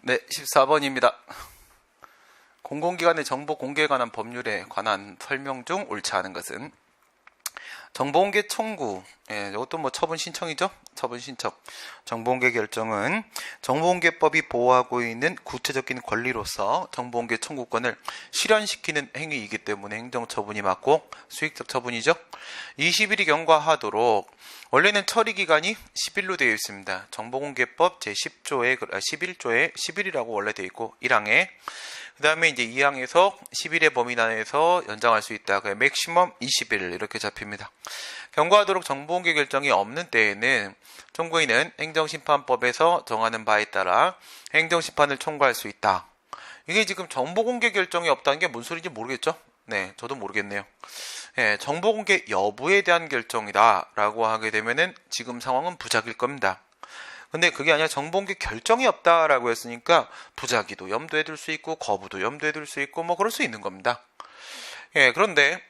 네, 14번입니다. 공공기관의 정보 공개에 관한 법률에 관한 설명 중 옳지 않은 것은 정보공개 청구, 이것도 뭐 처분 신청이죠? 처분 신청. 정보공개 결정은 정보공개법이 보호하고 있는 구체적인 권리로서 정보공개 청구권을 실현시키는 행위이기 때문에 행정처분이 맞고 수익적 처분이죠. 20일이 경과하도록 원래는 처리기간이 10일로 되어 있습니다. 정보공개법 제10조에 11조에 10일이라고 원래 되어 있고 1항에 그 다음에 이제 2항에서 10일의 범위 내에서 연장할 수 있다. 맥시멈 20일 이렇게 잡힙니다. 경과하도록 정보공개 결정이 없는 때에는 청구인은 행정심판법에서 정하는 바에 따라 행정심판을 청구할 수 있다. 이게 지금 정보공개 결정이 없다는 게 뭔 소리인지 모르겠죠? 네, 저도 모르겠네요. 정보공개 여부에 대한 결정이다 라고 하게 되면은 지금 상황은 부작일 겁니다. 근데 그게 아니라 정보공개 결정이 없다라고 했으니까 부작위도 염두에 둘 수 있고 거부도 염두에 둘 수 있고 뭐 그럴 수 있는 겁니다. 그런데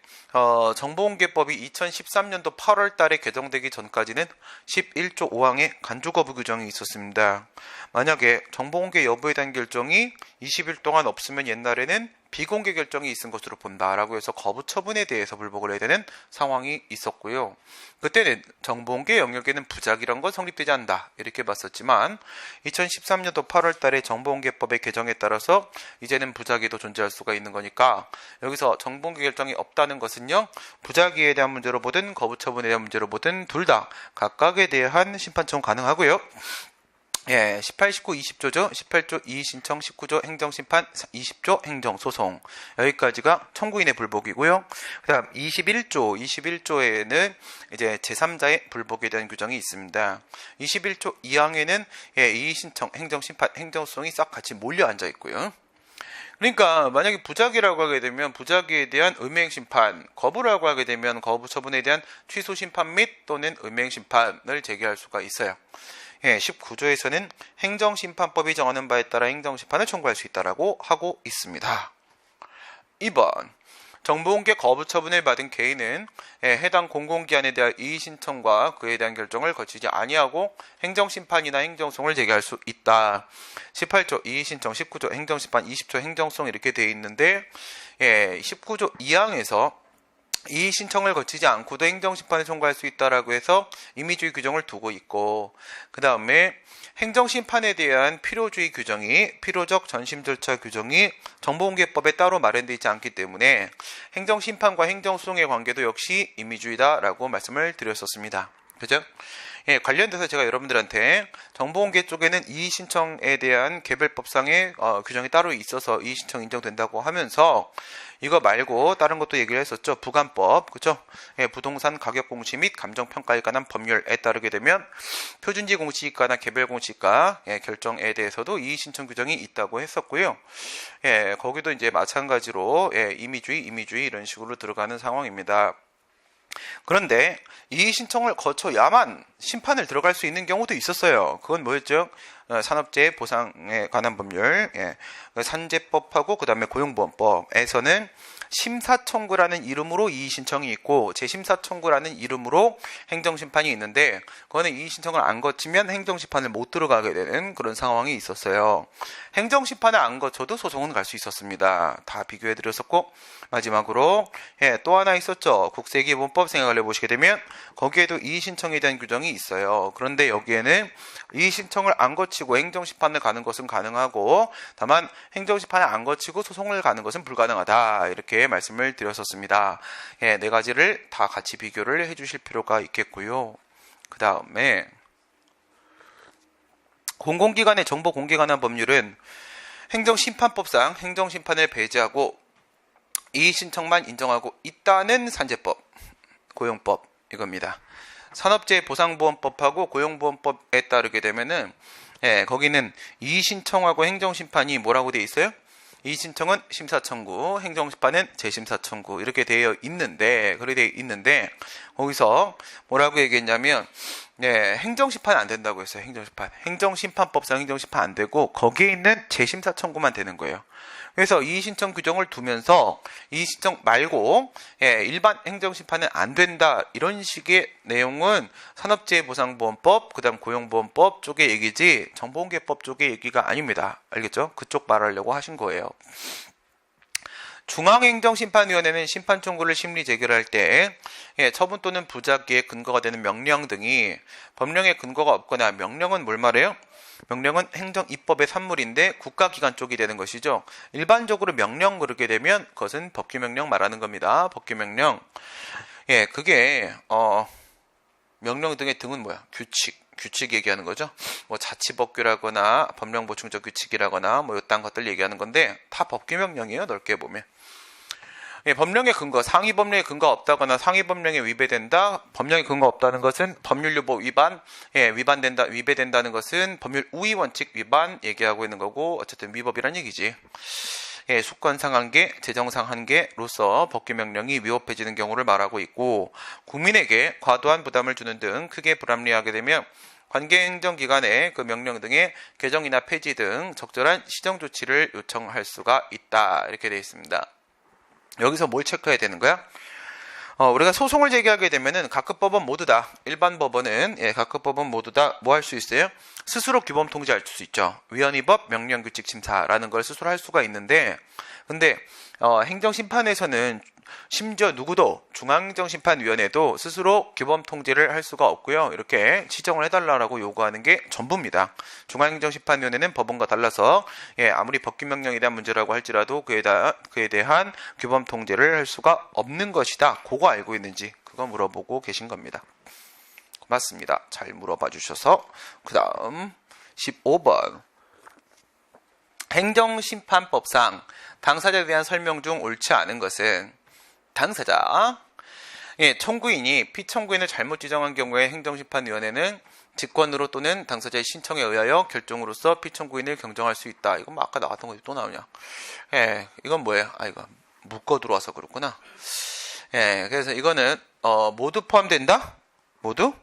정보공개법이 2013년도 8월 달에 개정되기 전까지는 11조 5항에 간주거부 규정이 있었습니다. 만약에 정보공개 여부에 대한 결정이 20일 동안 없으면 옛날에는 비공개 결정이 있은 것으로 본다라고 해서 거부 처분에 대해서 불복을 해야 되는 상황이 있었고요. 그때는 정보공개 영역에는 부작이란 건 성립되지 않는다 이렇게 봤었지만 2013년도 8월 달에 정보공개법의 개정에 따라서 이제는 부작위도 존재할 수가 있는 거니까 여기서 정보공개 결정이 없다는 것은요, 부작위에 대한 문제로 보든 거부 처분에 대한 문제로 보든 둘 다 각각에 대한 심판 청구 가능하고요. 18, 19, 20조죠. 18조 이의신청, 19조 행정심판, 20조 행정소송. 여기까지가 청구인의 불복이고요. 그 다음 21조에는 이제 제3자의 불복에 대한 규정이 있습니다. 21조 2항에는 이의신청, 행정심판, 행정소송이 싹 같이 몰려 앉아 있고요. 그러니까 만약에 부작위라고 하게 되면 부작위에 대한 음해행심판, 거부라고 하게 되면 거부 처분에 대한 취소심판 및 또는 음해행심판을 제기할 수가 있어요. 19조에서는 행정심판법이 정하는 바에 따라 행정심판을 청구할 수 있다라고 하고 있습니다. 2번 정보공개 거부 처분을 받은 개인은 해당 공공기관에 대한 이의신청과 그에 대한 결정을 거치지 아니하고 행정심판이나 행정소송을 제기할 수 있다. 18조 이의신청, 19조 행정심판, 20조 행정소송 이렇게 되어 있는데 19조 2항에서 이 신청을 거치지 않고도 행정심판을 청구할 수 있다라고 해서 임의주의 규정을 두고 있고, 그 다음에 행정심판에 대한 필요주의 규정이 필요적 전심 절차 규정이 정보공개법에 따로 마련되어 있지 않기 때문에 행정심판과 행정소송의 관계도 역시 임의주의다라고 말씀을 드렸었습니다. 그죠? 관련돼서 제가 여러분들한테 정보공개 쪽에는 이의신청에 대한 개별법상의 규정이 따로 있어서 이의신청 인정된다고 하면서 이거 말고 다른 것도 얘기를 했었죠. 부관법, 그죠? 부동산 가격 공시 및 감정평가에 관한 법률에 따르게 되면 표준지 공시가나 개별 공시가 결정에 대해서도 이의신청 규정이 있다고 했었고요. 거기도 이제 마찬가지로 임의주의 이런 식으로 들어가는 상황입니다. 그런데 이의신청을 거쳐야만 심판을 들어갈 수 있는 경우도 있었어요. 그건 뭐였죠? 산업재해 보상에 관한 법률, 산재법하고 그 다음에 고용보험법에서는 심사청구라는 이름으로 이의신청이 있고 재심사청구라는 이름으로 행정심판이 있는데 그거는 이의신청을 안 거치면 행정심판을 못 들어가게 되는 그런 상황이 있었어요. 행정심판을 안 거쳐도 소송은 갈 수 있었습니다. 다 비교해드렸었고 마지막으로 또 하나 있었죠. 국세기본법 생각을 해보시게 되면 거기에도 이의신청에 대한 규정이 있어요. 그런데 여기에는 이의신청을 안 거치고 행정심판을 가는 것은 가능하고 다만 행정심판을 안 거치고 소송을 가는 것은 불가능하다 이렇게 말씀을 드렸었습니다. 네 가지를 다 같이 비교를 해주실 필요가 있겠고요. 그 다음에 공공기관의 정보 공개에 관한 법률은 행정심판법상 행정심판을 배제하고 이의신청만 인정하고 있다는 산재법, 고용법 이겁니다. 산업재해보상보험법하고 고용보험법에 따르게 되면은 거기는 이의신청하고 행정심판이 뭐라고 되어 있어요? 이의신청은 심사청구, 행정심판은 재심사청구 이렇게 되어 있는데 거기서 뭐라고 얘기했냐면 네, 행정심판 안 된다고 했어요. 행정심판. 행정심판법상 행정심판 안 되고 거기에 있는 재심사 청구만 되는 거예요. 그래서 이의신청 규정을 두면서 이의신청 말고 일반 행정심판은 안 된다 이런 식의 내용은 산업재해보상보험법 그다음 고용보험법 쪽의 얘기지 정보공개법 쪽의 얘기가 아닙니다. 알겠죠? 그쪽 말하려고 하신 거예요. 중앙행정심판위원회는 심판 청구를 심리 재결할 때 처분 또는 부작위의 근거가 되는 명령 등이 법령에 근거가 없거나 명령은 뭘 말해요? 명령은 행정입법의 산물인데 국가기관 쪽이 되는 것이죠. 일반적으로 명령 그렇게 되면 그것은 법규명령 말하는 겁니다. 법규명령. 그게 명령 등의 등은 뭐야? 규칙 얘기하는 거죠. 뭐 자치법규라거나 법령보충적 규칙이라거나 뭐 이딴 것들 얘기하는 건데 다 법규명령이에요. 넓게 보면. 법령의 근거, 상위 법령의 근거가 없다거나 상위 법령에 위배된다. 법령의 근거 없다는 것은 법률유보 위반, 위배된다는 것은 법률 우위 원칙 위반 얘기하고 있는 거고 어쨌든 위법이란 얘기지. 수권상 한계, 재정상 한계로서 법규명령이 위법해지는 경우를 말하고 있고 국민에게 과도한 부담을 주는 등 크게 불합리하게 되면 관계행정기관에 그 명령 등의 개정이나 폐지 등 적절한 시정조치를 요청할 수가 있다. 이렇게 되어 있습니다. 여기서 뭘 체크해야 되는 거야? 우리가 소송을 제기하게 되면은 각급 법원 모두 다 일반 법원은 각급 법원 모두 다 뭐 할 수 있어요? 스스로 규범 통제할 수 있죠. 위헌위법 명령규칙 심사라는 걸 스스로 할 수가 있는데 근데 행정심판에서는 심지어 누구도 중앙행정심판위원회도 스스로 규범 통제를 할 수가 없고요. 이렇게 지정을 해달라고 요구하는 게 전부입니다. 중앙행정심판위원회는 법원과 달라서 아무리 법규명령에 대한 문제라고 할지라도 그에 대한 규범 통제를 할 수가 없는 것이다. 그거 알고 있는지 그거 물어보고 계신 겁니다. 맞습니다. 잘 물어봐 주셔서 그 다음 15번 행정심판법상 당사자에 대한 설명 중 옳지 않은 것은 당사자, 청구인이 피청구인을 잘못 지정한 경우에 행정심판위원회는 직권으로 또는 당사자의 신청에 의하여 결정으로서 피청구인을 경정할 수 있다. 이건 뭐 아까 나왔던 거지 또 나오냐? 이건 뭐예요? 이거 묶어 들어와서 그렇구나. 그래서 이거는 모두 포함된다? 모두?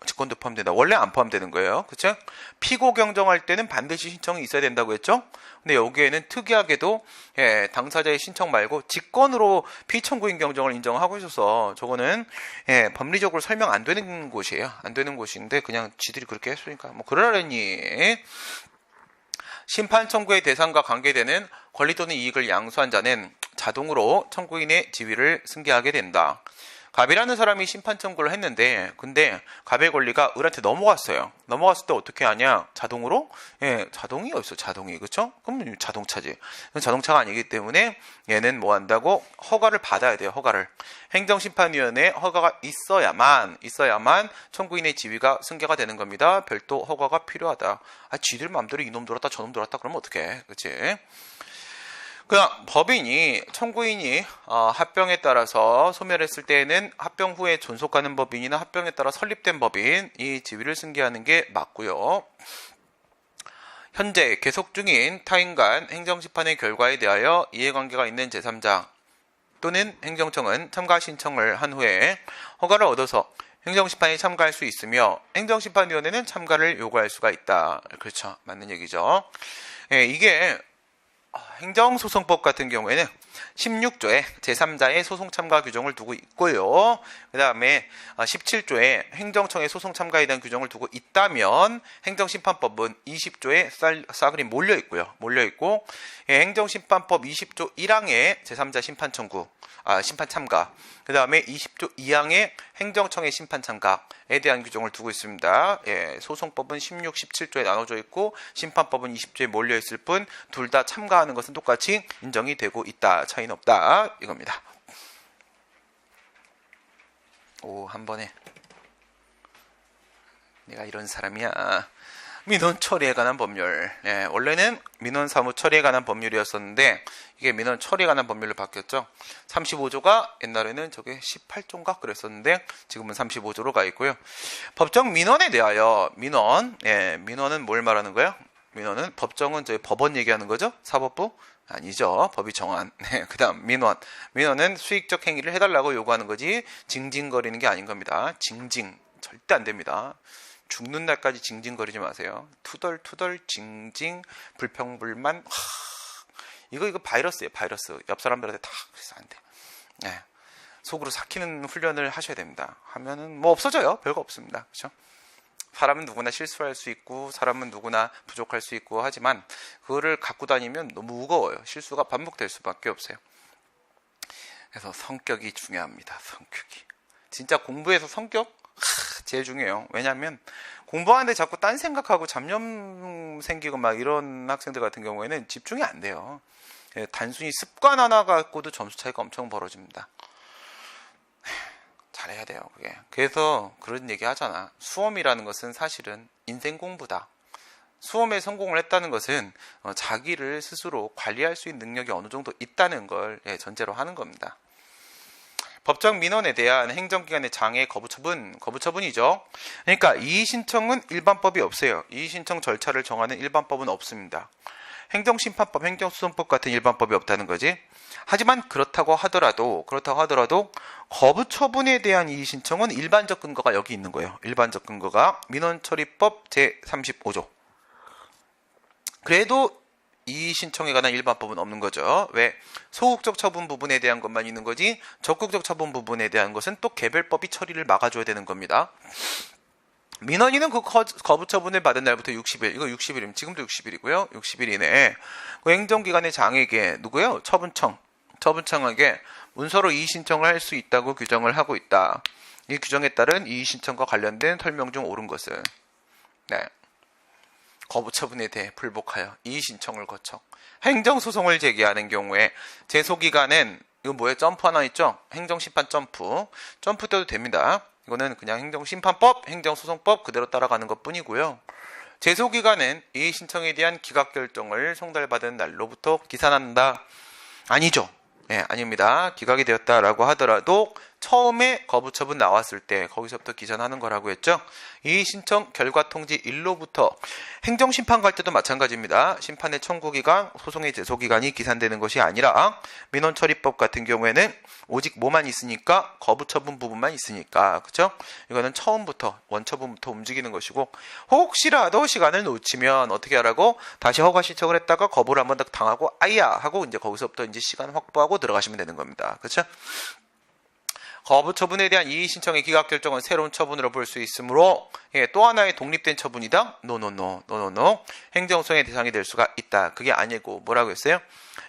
직권도 포함된다. 원래 안 포함되는 거예요. 그쵸? 피고 경정할 때는 반드시 신청이 있어야 된다고 했죠? 근데 여기에는 특이하게도 당사자의 신청 말고 직권으로 피청구인 경정을 인정하고 있어서 저거는 법리적으로 설명 안 되는 곳이에요. 안 되는 곳인데 그냥 지들이 그렇게 했으니까 뭐 그러려니 심판 청구의 대상과 관계되는 권리 또는 이익을 양수한 자는 자동으로 청구인의 지위를 승계하게 된다. 갑이라는 사람이 심판 청구를 했는데 근데 갑의 권리가 을한테 넘어갔어요. 넘어갔을 때 어떻게 하냐? 자동으로? 자동이 어딨어? 자동이. 그쵸? 그럼 자동차지. 자동차가 아니기 때문에 얘는 뭐 한다고? 허가를 받아야 돼요. 허가를. 행정심판위원회에 허가가 있어야만 청구인의 지위가 승계가 되는 겁니다. 별도 허가가 필요하다. 쥐들 맘대로 이놈 들었다 저놈 들었다 그러면 어떡해. 그치? 그냥 법인이 청구인이 합병에 따라서 소멸했을 때에는 합병 후에 존속하는 법인이나 합병에 따라 설립된 법인 이 지위를 승계하는 게 맞고요. 현재 계속 중인 타인 간 행정심판의 결과에 대하여 이해관계가 있는 제3자 또는 행정청은 참가 신청을 한 후에 허가를 얻어서 행정심판에 참가할 수 있으며 행정심판위원회는 참가를 요구할 수가 있다. 그렇죠. 맞는 얘기죠. 이게 행정소송법 같은 경우에는 16조에 제3자의 소송 참가 규정을 두고 있고요. 그 다음에 17조에 행정청의 소송 참가에 대한 규정을 두고 있다면 행정심판법은 20조에 싸그리 몰려있고요. 몰려있고 행정심판법 20조 1항에 제3자 심판 청구, 심판 참가, 그 다음에 20조 2항에 행정청의 심판 참가에 대한 규정을 두고 있습니다. 소송법은 16, 17조에 나눠져 있고 심판법은 20조에 몰려있을 뿐 둘 다 참가하는 것은 똑같이 인정이 되고 있다. 차이는 없다. 이겁니다. 한 번에 내가 이런 사람이야. 민원 처리에 관한 법률. 원래는 민원 사무 처리에 관한 법률이었었는데 이게 민원 처리에 관한 법률로 바뀌었죠. 35조가 옛날에는 저게 18조인가 그랬었는데 지금은 35조로 가 있고요. 법정 민원에 대하여 민원은 뭘 말하는 거예요? 민원은 법정은 저희 법원 얘기하는 거죠? 사법부? 아니죠. 법이 정한. 그 다음 민원은 수익적 행위를 해달라고 요구하는 거지 징징거리는 게 아닌 겁니다. 절대 안 됩니다. 죽는 날까지 징징거리지 마세요. 투덜투덜 징징 불평불만. 이거 바이러스예요. 바이러스. 옆 사람들한테 다 그래서 안 돼. 네. 속으로 삭히는 훈련을 하셔야 됩니다. 하면은 뭐 없어져요. 별거 없습니다. 그렇죠? 사람은 누구나 실수할 수 있고 사람은 누구나 부족할 수 있고 하지만 그거를 갖고 다니면 너무 무거워요. 실수가 반복될 수밖에 없어요. 그래서 성격이 중요합니다. 성격이. 진짜 공부에서 성격? 제일 중요해요. 왜냐하면 공부하는데 자꾸 딴 생각하고 잡념 생기고 막 이런 학생들 같은 경우에는 집중이 안 돼요. 단순히 습관 하나 갖고도 점수 차이가 엄청 벌어집니다. 잘해야 돼요. 그게. 그래서 그런 얘기 하잖아. 수험이라는 것은 사실은 인생 공부다. 수험에 성공을 했다는 것은 자기를 스스로 관리할 수 있는 능력이 어느 정도 있다는 걸 전제로 하는 겁니다. 법정 민원에 대한 행정기관의 장애 거부처분이죠. 그러니까 이의신청은 일반법이 없어요. 이의신청 절차를 정하는 일반법은 없습니다. 행정심판법, 행정소송법 같은 일반법이 없다는 거지. 하지만 그렇다고 하더라도 거부처분에 대한 이의신청은 일반적 근거가 여기 있는 거예요. 일반적 근거가 민원처리법 제35조. 그래도 이의신청에 관한 일반법은 없는 거죠. 왜? 소극적 처분 부분에 대한 것만 있는 거지 적극적 처분 부분에 대한 것은 또 개별법이 처리를 막아줘야 되는 겁니다. 민원인은 그 거부처분을 받은 날부터 60일, 이거 60일이면 지금도 60일이고요. 60일 이내에 그 행정기관의 장에게 누구요? 처분청에게 문서로 이의신청을 할 수 있다고 규정을 하고 있다. 이 규정에 따른 이의신청과 관련된 설명 중 옳은 것은 거부처분에 대해 불복하여 이의신청을 거쳐 행정소송을 제기하는 경우에 제소기간은 이거 뭐예요? 점프 하나 있죠? 행정심판 점프 때도 됩니다. 이거는 그냥 행정심판법, 행정소송법 그대로 따라가는 것 뿐이고요. 제소기간은 이의신청에 대한 기각결정을 송달받은 날로부터 기산한다. 아니죠. 아닙니다. 기각이 되었다라고 하더라도 처음에 거부처분 나왔을 때 거기서부터 기산하는 거라고 했죠. 이의신청 결과통지 일로부터 행정심판 갈 때도 마찬가지입니다. 심판의 청구기간, 소송의 제소기간이 기산되는 것이 아니라 민원처리법 같은 경우에는 오직 뭐만 있으니까 거부처분 부분만 있으니까 그렇죠? 이거는 처음부터 원처분부터 움직이는 것이고 혹시라도 시간을 놓치면 어떻게 하라고? 다시 허가 신청을 했다가 거부를 한번 더 당하고 아이야 하고 이제 거기서부터 이제 시간 확보하고 들어가시면 되는 겁니다. 그렇죠? 거부처분에 대한 이의신청의 기각결정은 새로운 처분으로 볼 수 있으므로 또 하나의 독립된 처분이다? 노. 행정소송의 대상이 될 수가 있다. 그게 아니고 뭐라고 했어요?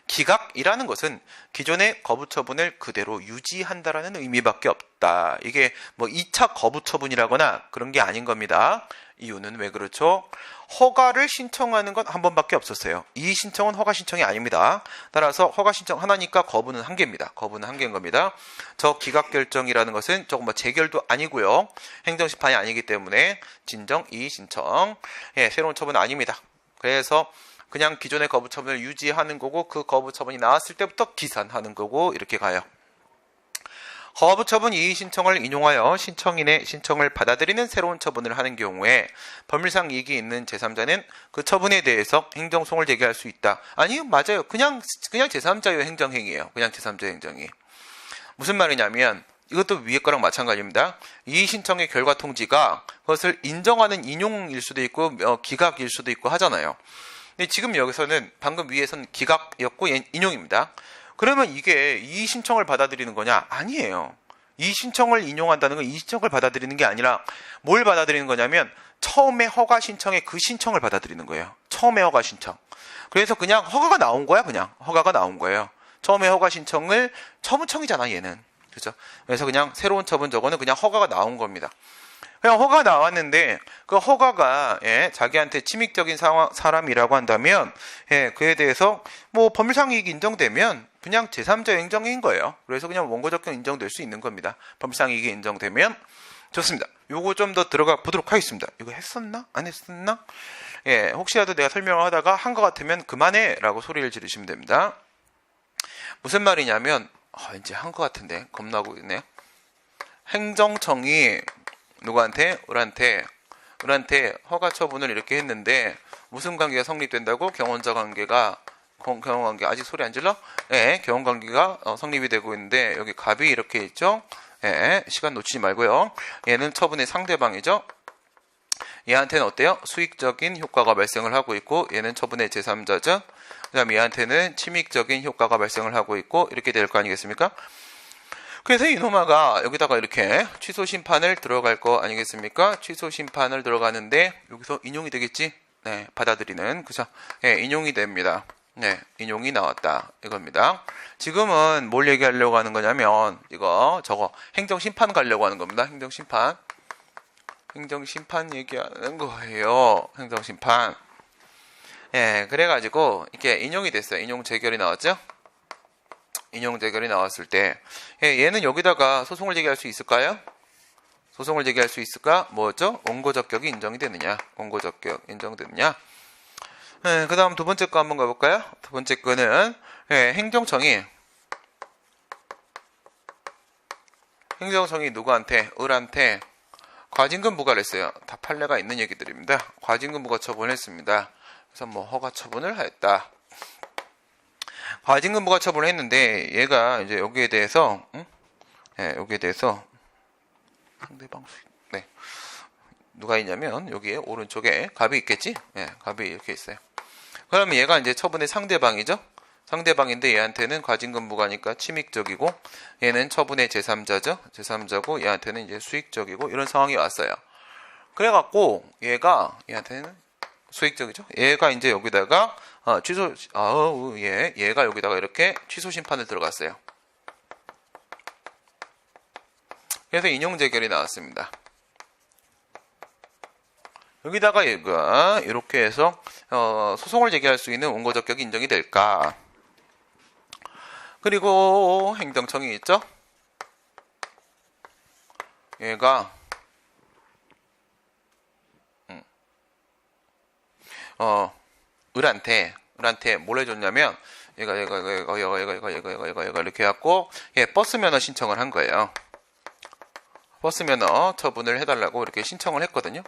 기각이라는 것은 기존의 거부처분을 그대로 유지한다라는 의미밖에 없다. 이게 뭐 2차 거부처분이라거나 그런 게 아닌 겁니다. 이유는 왜 그렇죠? 허가를 신청하는 건 한 번밖에 없었어요. 이 신청은 허가 신청이 아닙니다. 따라서 허가 신청 하나니까 거부는 한 개입니다. 거부는 한 개인 겁니다. 저 기각결정이라는 것은 조금 뭐 재결도 아니고요. 행정심판이 아니기 때문에 진정 이의 신청. 새로운 처분은 아닙니다. 그래서 그냥 기존의 거부처분을 유지하는 거고 그 거부처분이 나왔을 때부터 기산하는 거고 이렇게 가요. 거부처분 이의신청을 인용하여 신청인의 신청을 받아들이는 새로운 처분을 하는 경우에 법률상 이익이 있는 제3자는 그 처분에 대해서 행정소송을 제기할 수 있다. 아니요, 맞아요. 그냥 제3자의 행정행위예요. 그냥 제3자의 행정이. 무슨 말이냐면 이것도 위에 거랑 마찬가지입니다. 이의신청의 결과 통지가 그것을 인정하는 인용일 수도 있고 기각일 수도 있고 하잖아요. 근데 지금 여기서는 방금 위에서는 기각이었고 인용입니다. 그러면 이게 이의신청을 받아들이는 거냐? 아니에요. 이의신청을 인용한다는 건 이의신청을 받아들이는 게 아니라 뭘 받아들이는 거냐면 처음에 허가 신청의 그 신청을 받아들이는 거예요. 처음에 허가 신청. 그래서 그냥 허가가 나온 거야. 그냥 허가가 나온 거예요. 처음에 허가 신청을 처분청이잖아 얘는. 그렇죠? 그래서 그냥 새로운 처분 저거는 그냥 허가가 나온 겁니다. 그냥 허가가 나왔는데 그 허가가 자기한테 침입적인 사람이라고 한다면 그에 대해서 뭐 법률상 이익이 인정되면 그냥 제3자 행정인 거예요. 그래서 그냥 원고적격 인정될 수 있는 겁니다. 법률상 이익이 인정되면 좋습니다. 요거 좀 더 들어가 보도록 하겠습니다. 이거 했었나? 안 했었나? 혹시라도 내가 설명을 하다가 한 것 같으면 그만해 라고 소리를 지르시면 됩니다. 무슨 말이냐면 이제 한 것 같은데 겁나고 있네요. 행정청이 누구한테? 을한테 허가 처분을 이렇게 했는데 무슨 관계가 성립된다고? 경원자 관계가 경원관계 아직 소리 안 질러? 경원관계가 성립이 되고 있는데 여기 갑이 이렇게 있죠? 예, 시간 놓치지 말고요. 얘는 처분의 상대방이죠. 얘한테는 어때요? 수익적인 효과가 발생을 하고 있고 얘는 처분의 제3자죠. 그 다음에 얘한테는 침익적인 효과가 발생을 하고 있고 이렇게 될 거 아니겠습니까? 그래서 이노마가 여기다가 이렇게 취소 심판을 들어갈 거 아니겠습니까? 취소 심판을 들어가는데 여기서 인용이 되겠지? 네, 받아들이는 그죠? 네, 인용이 됩니다. 네, 인용이 나왔다 이겁니다. 지금은 뭘 얘기하려고 하는 거냐면 저거 행정심판 가려고 하는 겁니다. 행정심판 얘기하는 거예요. 행정심판. 예, 그래가지고 이렇게 인용이 됐어요. 인용 재결이 나왔죠? 인용 재결이 나왔을 때 얘는 여기다가 소송을 제기할 수 있을까요? 소송을 제기할 수 있을까? 뭐죠? 원고적격이 인정이 되느냐? 원고적격 인정되느냐? 네, 그 다음 두 번째 거 한번 가볼까요? 두 번째 거는 행정청이 누구한테? 을한테 과징금 부과를 했어요. 다 판례가 있는 얘기들입니다. 과징금 부과 처분을 했습니다. 그래서 뭐 허가 처분을 하였다. 과징금 부과 처분을 했는데 얘가 이제 여기에 대해서 여기에 대해서 상대방 네. 누가 있냐면 여기에 오른쪽에 갑이 있겠지? 네, 갑이 이렇게 있어요. 그러면 얘가 이제 처분의 상대방이죠? 상대방인데 얘한테는 과징금 부과니까 침익적이고 얘는 처분의 제3자죠? 제3자고 얘한테는 이제 수익적이고 이런 상황이 왔어요. 그래갖고 얘한테는 수익적이죠? 얘가 이제 여기다가 얘가 여기다가 이렇게 취소 심판을 들어갔어요. 그래서 인용 재결이 나왔습니다. 여기다가 얘가 이렇게 해서 소송을 제기할 수 있는 원고적격이 인정이 될까? 그리고 행정청이 있죠? 얘가 을한테 뭘 해줬냐면 얘가 이렇게 해갖고 버스 면허 신청을 한 거예요. 버스 면허 처분을 해달라고 이렇게 신청을 했거든요.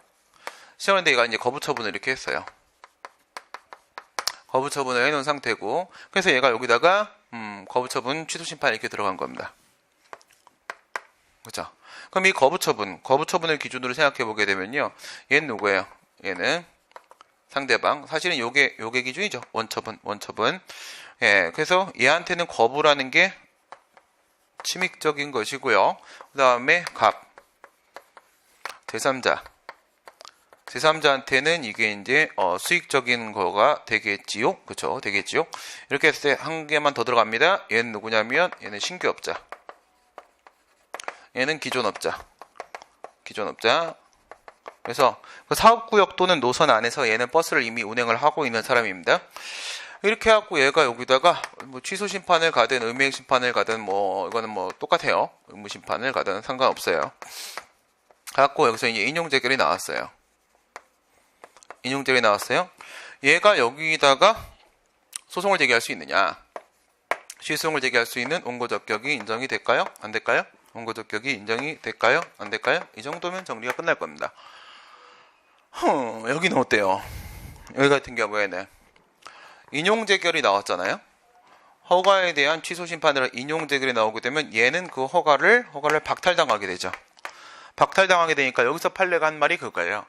신청했는데 얘가 이제 거부 처분을 이렇게 했어요. 거부 처분을 해놓은 상태고 그래서 얘가 여기다가 거부 처분 취소 심판 이렇게 들어간 겁니다. 그렇죠? 그럼 이 거부 처분을 기준으로 생각해 보게 되면요, 얘는 누구예요? 얘는 상대방. 사실은 요게 기준이죠. 원처분. 예, 그래서 얘한테는 거부라는 게 침익적인 것이고요. 그 다음에 제3자한테는 이게 이제 수익적인 거가 되겠지요. 그쵸? 되겠지요. 이렇게 했을 때 한 개만 더 들어갑니다. 얘는 누구냐면 얘는 신규업자. 얘는 기존업자. 그래서 그 사업구역 또는 노선 안에서 얘는 버스를 이미 운행을 하고 있는 사람입니다. 이렇게 해갖고 얘가 여기다가 뭐 취소 심판을 가든 의무행 심판을 가든 뭐 이거는 뭐 똑같아요. 의무 심판을 가든 상관없어요. 갖고 여기서 이제 인용 재결이 나왔어요. 얘가 여기다가 소송을 제기할 수 있느냐? 시소송을 제기할 수 있는 원고적격이 인정이 될까요? 안 될까요? 원고적격이 인정이 될까요? 안 될까요? 이 정도면 정리가 끝날 겁니다. 여기는 어때요? 여기 같은 경우에는 인용 재결이 나왔잖아요. 허가에 대한 취소 심판으로 인용 재결이 나오게 되면 얘는 그 허가를 박탈당하게 되죠. 박탈당하게 되니까 여기서 판례가 한 말이 그거예요.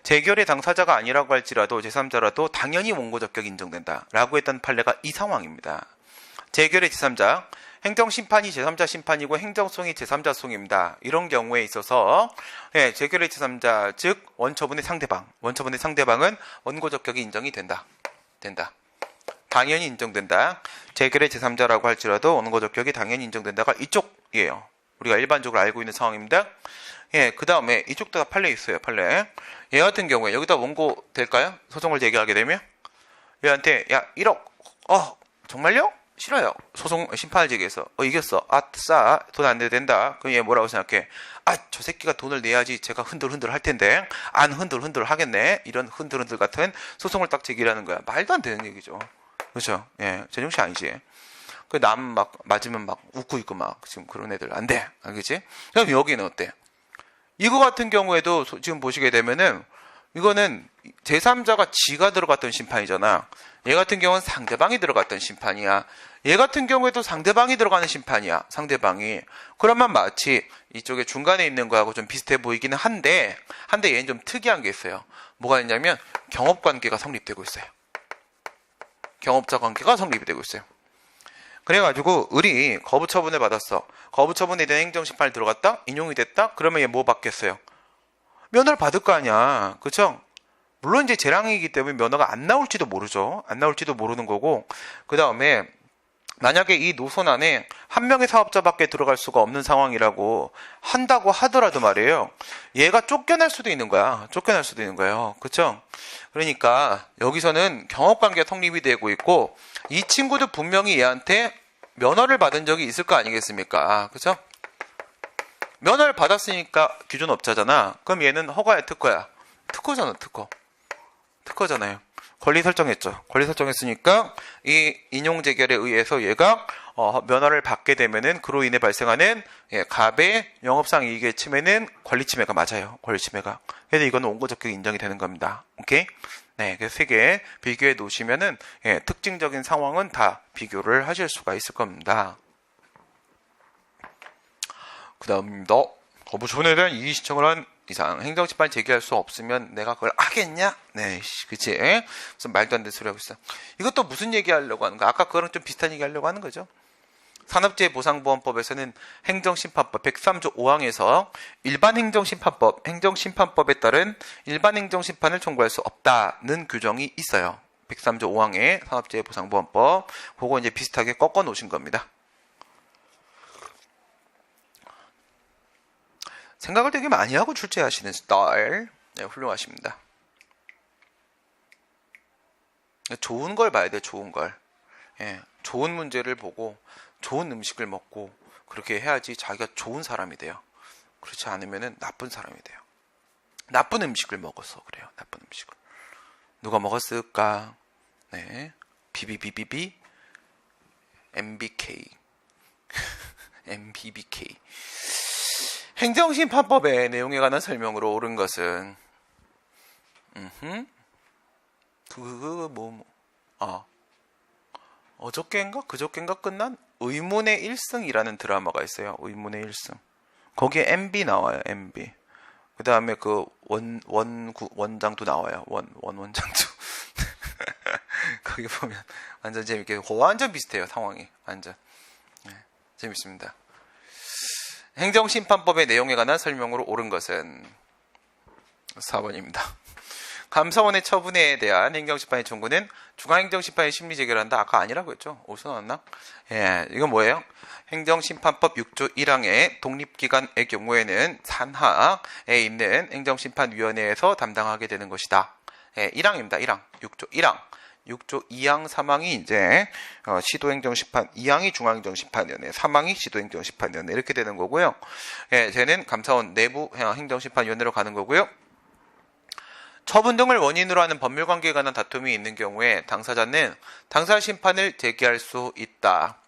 재결의 당사자가 아니라고 할지라도 제3자라도 당연히 원고적격이 인정된다 라고 했던 판례가 이 상황입니다. 재결의 제3자, 행정심판이 제3자 심판이고 행정송이 제3자 송입니다. 이런 경우에 있어서 재결의 제3자, 즉 원처분의 상대방은 원고적격이 인정이 된다. 당연히 인정된다. 재결의 제3자라고 할지라도 원고적격이 당연히 인정된다가 이쪽이에요. 우리가 일반적으로 알고 있는 상황입니다. 그 다음에 이쪽도 다 판례 있어요. 판례. 얘 같은 경우에 여기다 원고 될까요? 소송을 제기하게 되면 얘한테 1억 정말요? 싫어요. 소송 심판을 제기해서 이겼어. 아싸, 돈 안 내도 된다. 그럼 얘 뭐라고 생각해? 저 새끼가 돈을 내야지 제가 흔들흔들 할 텐데 안 흔들흔들 하겠네. 이런 흔들흔들 같은 소송을 딱 제기하는 거야. 말도 안 되는 얘기죠. 그렇죠? 제정신 아니지. 그 남 막 맞으면 막 웃고 있고 막 지금 그런 애들 안 돼. 알겠지? 그럼 여기는 어때? 이거 같은 경우에도 지금 보시게 되면은 이거는 제3자가 지가 들어갔던 심판이잖아. 얘 같은 경우는 상대방이 들어갔던 심판이야. 얘 같은 경우에도 상대방이 들어가는 심판이야. 상대방이. 그러면 마치 이쪽에 중간에 있는 거하고 좀 비슷해 보이기는 한데 얘는 좀 특이한 게 있어요. 뭐가 있냐면 경업관계가 성립되고 있어요. 경업자 관계가 성립이 되고 있어요. 그래가지고 을이 거부처분을 받았어. 거부처분에 대한 행정심판이 들어갔다? 인용이 됐다? 그러면 얘 뭐 받겠어요? 면허를 받을 거 아니야. 그쵸? 물론 이제 재량이기 때문에 면허가 안 나올지도 모르죠. 안 나올지도 모르는 거고, 그 다음에 만약에 이 노선 안에 한 명의 사업자밖에 들어갈 수가 없는 상황이라고 한다고 하더라도 말이에요. 얘가 쫓겨날 수도 있는 거야. 쫓겨날 수도 있는 거예요. 그쵸? 그러니까 여기서는 경업관계가 성립이 되고 있고, 이 친구도 분명히 얘한테 면허를 받은 적이 있을 거 아니겠습니까? 그쵸? 면허를 받았으니까 기준업자잖아. 그럼 얘는 허가야, 특허야? 특허잖아, 특허. 특허잖아요. 권리 설정했죠. 권리 설정했으니까 이 인용재결에 의해서 얘가 면허를 받게 되면은 그로 인해 발생하는 갑의 영업상 이익의 침해는 권리 침해가 맞아요. 권리 침해가. 그래서 이거는 원고적격이 인정이 되는 겁니다. 오케이? 네, 그래서 세 개 비교해 놓으시면은 특징적인 상황은 다 비교를 하실 수가 있을 겁니다. 그 다음입니다. 거부처분에 대한 이의 신청을 한 이상 행정심판 제기할 수 없으면 내가 그걸 하겠냐? 네, 그치? 무슨 말도 안 되는 소리 하고 있어. 이것도 무슨 얘기하려고 하는 거야? 아까 그거랑 좀 비슷한 얘기하려고 하는 거죠. 산업재해보상보험법에서는 행정심판법 103조 5항에서 일반 행정심판법에 따른 일반 행정심판을 청구할 수 없다는 규정이 있어요. 103조 5항의 산업재해보상보험법. 그거 이제 비슷하게 꺾어 놓으신 겁니다. 생각을 되게 많이 하고 출제하시는 스타일. 네, 훌륭하십니다. 좋은 걸 봐야 돼, 좋은 걸. 좋은 문제를 보고 좋은 음식을 먹고 그렇게 해야지 자기가 좋은 사람이 돼요. 그렇지 않으면 나쁜 사람이 돼요. 나쁜 음식을 먹어서 그래요. 나쁜 음식을. 누가 먹었을까? 네, 비비비비비 MBK MBBK. 행정심판법의 내용에 관한 설명으로 옳은 것은 어저께인가 그저께인가 끝난 의문의 1승이라는 드라마가 있어요. 의문의 1승. 거기에 MB 나와요. MB. 그 다음에 그 원장도 나와요. 원장도. 거기 보면 완전 재밌게, 완전 비슷해요. 상황이 완전. 네, 재밌습니다. 행정심판법의 내용에 관한 설명으로 옳은 것은 4번입니다. 감사원의 처분에 대한 행정심판의 청구는 중앙행정심판이 심리재결한다. 아까 아니라고 했죠? 어디서 나왔나? 이건 뭐예요? 행정심판법 6조 1항의 독립기관의 경우에는 산하에 있는 행정심판위원회에서 담당하게 되는 것이다. 1항입니다. 1항. 6조 1항. 6조 2항 3항이 이제 시도행정심판, 2항이 중앙행정심판위원회, 3항이 시도행정심판위원회 이렇게 되는 거고요. 쟤는 감사원 내부 행정심판위원회로 가는 거고요. 처분 등을 원인으로 하는 법률관계에 관한 다툼이 있는 경우에 당사자는 당사심판을 제기할 수 있다.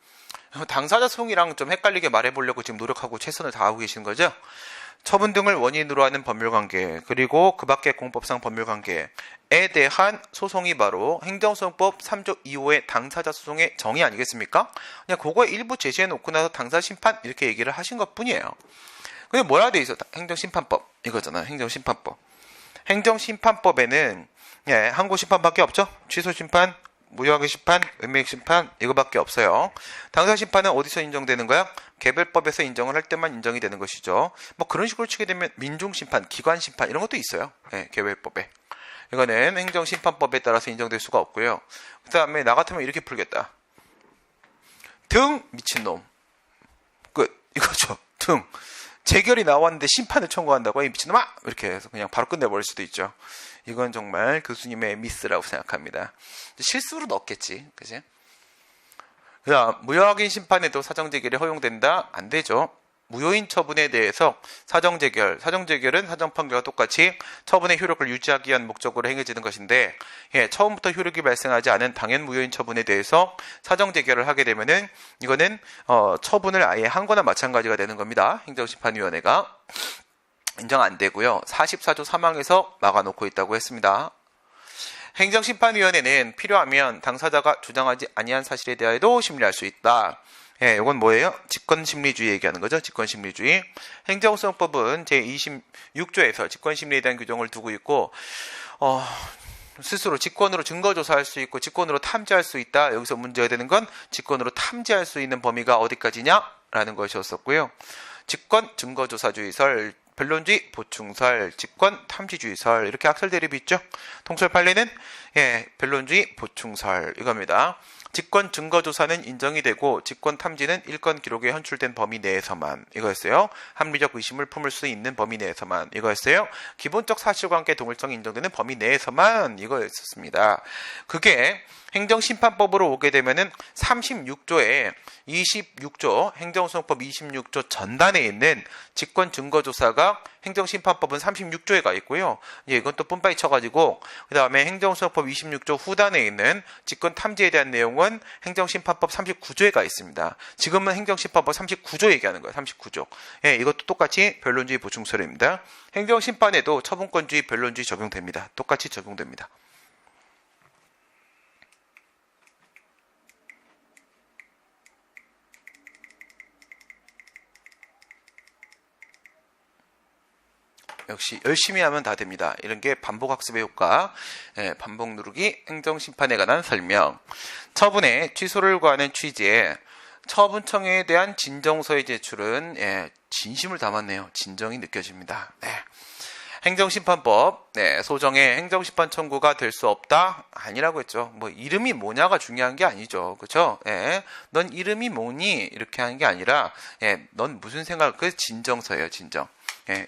당사자 소송이랑 좀 헷갈리게 말해보려고 지금 노력하고 최선을 다하고 계신 거죠. 처분 등을 원인으로 하는 법률관계, 그리고 그 밖의 공법상 법률관계에 대한 소송이 바로 행정소송법 3조 2호의 당사자 소송의 정의 아니겠습니까? 그냥 그거 일부 제시해 놓고 나서 당사심판 이렇게 얘기를 하신 것 뿐이에요. 근데 뭐라 돼 있어? 행정심판법 이거잖아. 행정심판법. 행정심판법에는 항고심판밖에 없죠. 취소심판, 무효하게심판, 의무행심판 이거밖에 없어요. 당사심판은 어디서 인정되는 거야? 개별법에서 인정을 할 때만 인정이 되는 것이죠. 뭐 그런 식으로 치게 되면 민중심판, 기관심판 이런 것도 있어요. 개별법에. 이거는 행정심판법에 따라서 인정될 수가 없고요. 그 다음에 나 같으면 이렇게 풀겠다. 등 미친놈. 끝. 이거죠. 등. 재결이 나왔는데 심판을 청구한다고 이 미친놈아! 이렇게 해서 그냥 바로 끝내버릴 수도 있죠. 이건 정말 교수님의 미스라고 생각합니다. 실수로 넣었겠지. 그지? 자, 무효확인 심판에도 사정재결이 허용된다? 안 되죠. 무효인 처분에 대해서 사정재결은 사정판결과 똑같이 처분의 효력을 유지하기 위한 목적으로 행해지는 것인데, 처음부터 효력이 발생하지 않은 당연 무효인 처분에 대해서 사정재결을 하게 되면은 이거는 처분을 아예 한 거나 마찬가지가 되는 겁니다. 행정심판위원회가 인정 안 되고요. 44조 3항에서 막아놓고 있다고 했습니다. 행정심판위원회는 필요하면 당사자가 주장하지 아니한 사실에 대하여도 심리할 수 있다. 예, 이건 뭐예요? 직권심리주의 얘기하는 거죠. 직권심리주의. 행정소송법은 제26조에서 직권심리에 대한 규정을 두고 있고, 스스로 직권으로 증거조사할 수 있고 직권으로 탐지할 수 있다. 여기서 문제가 되는 건 직권으로 탐지할 수 있는 범위가 어디까지냐라는 것이었었고요. 직권, 증거조사주의설, 변론주의, 보충설, 직권, 탐지주의설 이렇게 악설 대립이 있죠. 통설 판례는 변론주의, 보충설 이겁니다. 직권 증거조사는 인정이 되고 직권 탐지는 일건 기록에 현출된 범위 내에서만 이거였어요. 합리적 의심을 품을 수 있는 범위 내에서만 이거였어요. 기본적 사실관계 동일성이 인정되는 범위 내에서만 이거였습니다. 그게 행정심판법으로 오게 되면은 36조에 26조 행정소송법 26조 전단에 있는 직권 증거조사가 행정심판법은 36조에 가 있고요. 이건 또 뿜빠이 쳐가지고 그 다음에 행정소송법 26조 후단에 있는 직권 탐지에 대한 내용은 행정심판법 39조에 가 있습니다. 지금은 행정심판법 39조 얘기하는 거예요. 39조. 이것도 똑같이 변론주의 보충설입니다. 행정심판에도 처분권주의 변론주의 적용됩니다. 똑같이 적용됩니다. 역시 열심히 하면 다 됩니다. 이런 게 반복학습의 효과, 반복 누르기, 행정심판에 관한 설명, 처분의 취소를 구하는 취지에 처분청에 대한 진정서의 제출은 진심을 담았네요. 진정이 느껴집니다. 행정심판법, 소정의 행정심판 청구가 될 수 없다? 아니라고 했죠. 뭐 이름이 뭐냐가 중요한 게 아니죠. 그렇죠? 넌 이름이 뭐니? 이렇게 하는 게 아니라 넌 무슨 생각? 그 진정서예요. 진정.